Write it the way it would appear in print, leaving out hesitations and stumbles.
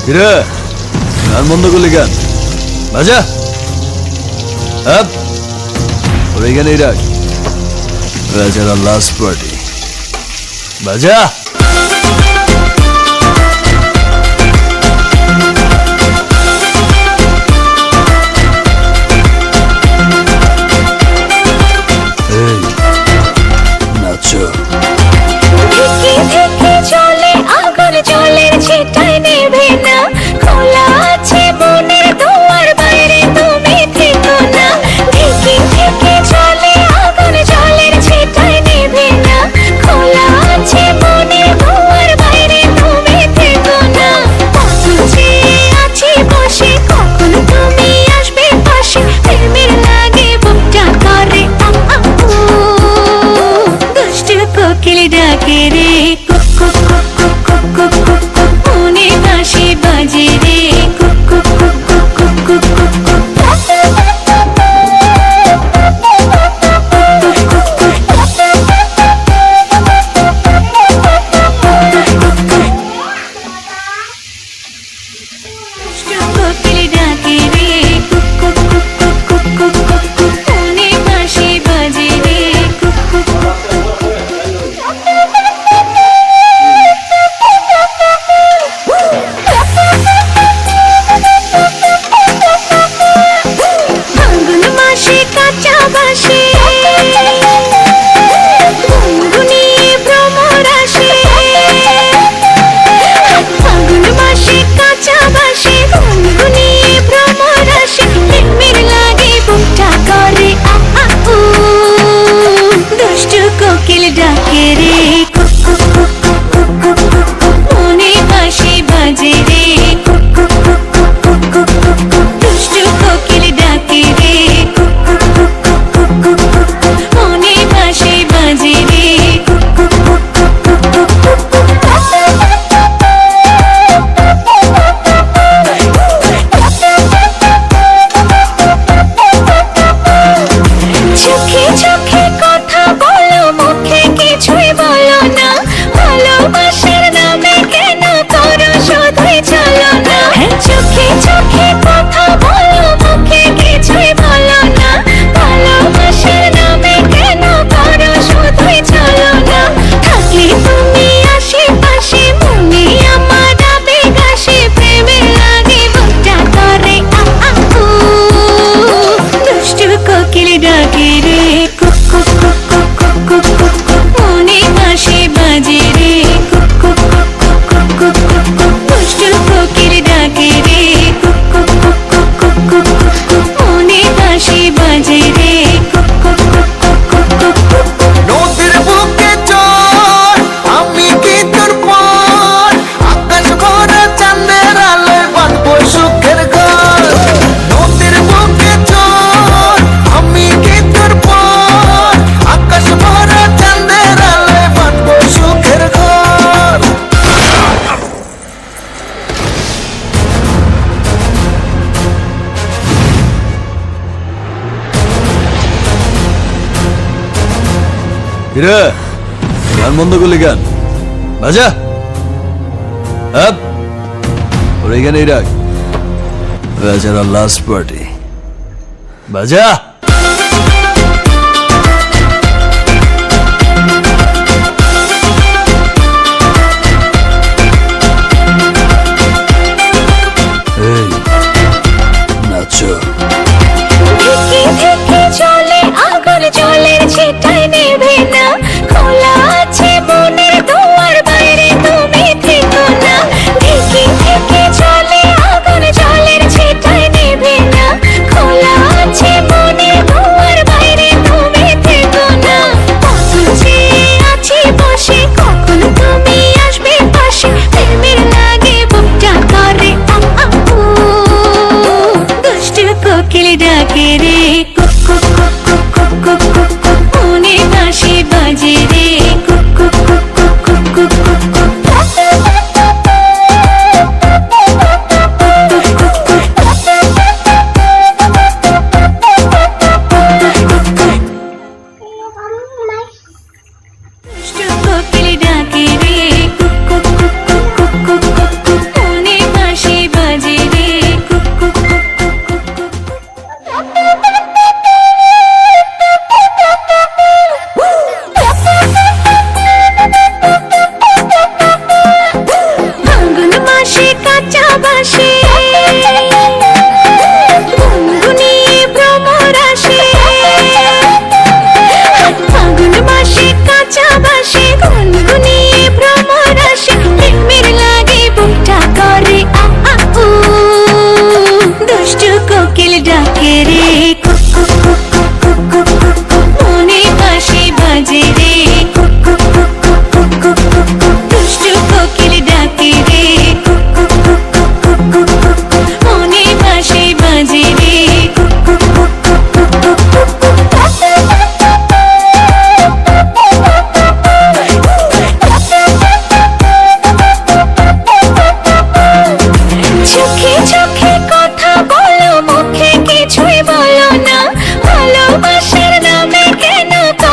কিরে গান বন্ধ করলি কেন? বাজা আপ ওর এখানেই রাখ। রাজারা লাস্ট পার্টি বাজা। এই নাচো। চলে আগুন জলের ছিটায় নেবে না, খোলা আছে মনের দুয়ার, বাইরে তুমি থেকো না। ঢেকে ঢেকে চলে আগুন জলের ছিটায় নেবে না, খোলা আছে মনের দুয়ার, বাইরে তুমি থেকো না। কখন চেয়ে আছি বসে, কখন তুমি আসবে পাশে, প্রেমের লাগে বুকটা করে দুষ্ট কোকিল ডাকে রে, মনে বাঁশি বাজে রে, কোকিল ডাকে রে, মনে বাঁশি বাজে রে। ফাল্গুন মাসে কাঁচা বাসে গুনগুনিয়ে ভ্রমর আসে, ফাল্গুন মাসে কাঁচা বাসে গুনগুনিয়ে ভ্রমর আসে, প্রেমের লাগে বুকটা করে দুষ্টু কোকিল ডাকে রে, মনে বাঁশি বাজে রে, দুষ্টু কোকিল ডাকে রে, মনে বাঁশি বাজে রে। চোখে চোখে কথা বলো, মুখে কিছুই বলো না, ভালোবাসার নামে কেন করো শুধুই চলো না। চোখে চোখে কথা বলো, মুখে কিছুই বলো না, ভালোবাসার নামে কেন করো শুধুই চলো না। থাকলে তুমি আশেপাশে, মনে আমার আবেগ আসে, প্রেমের লাগে বুকটা করে দুষ্টু কোকিল ডাকে রে, মনে বাঁশি বাজে রে, দুষ্টু কোকিল ডাকে রে, মনে বাঁশি বাজে রে। নদীর বুকে চর আমি কি তোর পর, আকাশ ভরা চাঁদের আলোয় বাঁধবো সুখের ঘর। নদীর বুকে চর আমি কি তোর পর, আকাশ ভরা চাঁদের আলোয় বাঁধবো সুখের ঘর। কিরে গান বন্ধ করলি কেন? বাজা আপ ওর এখানেই রাখ। রাজারা লাস্ট পার্টি বাজা। এই নাচো। ঢেকে ঢেকে চলে আগুন জলের ছিটায় নেবে না, খোলা আছে মনের দুয়ার, বাইরে তুমি থেকো না। ঢেকে ঢেকে চলে আগুন জলের ছিটায় নেবে না, খোলা আছে মনের দুয়ার, বাইরে তুমি থেকো না। কখন চেয়ে আছি বসে, কখন তুমি আসবে পাশে, প্রেমের লাগে বুকটা করে দুষ্টু কোকিল ডাকে রে, মনে বাঁশি বাজে রে।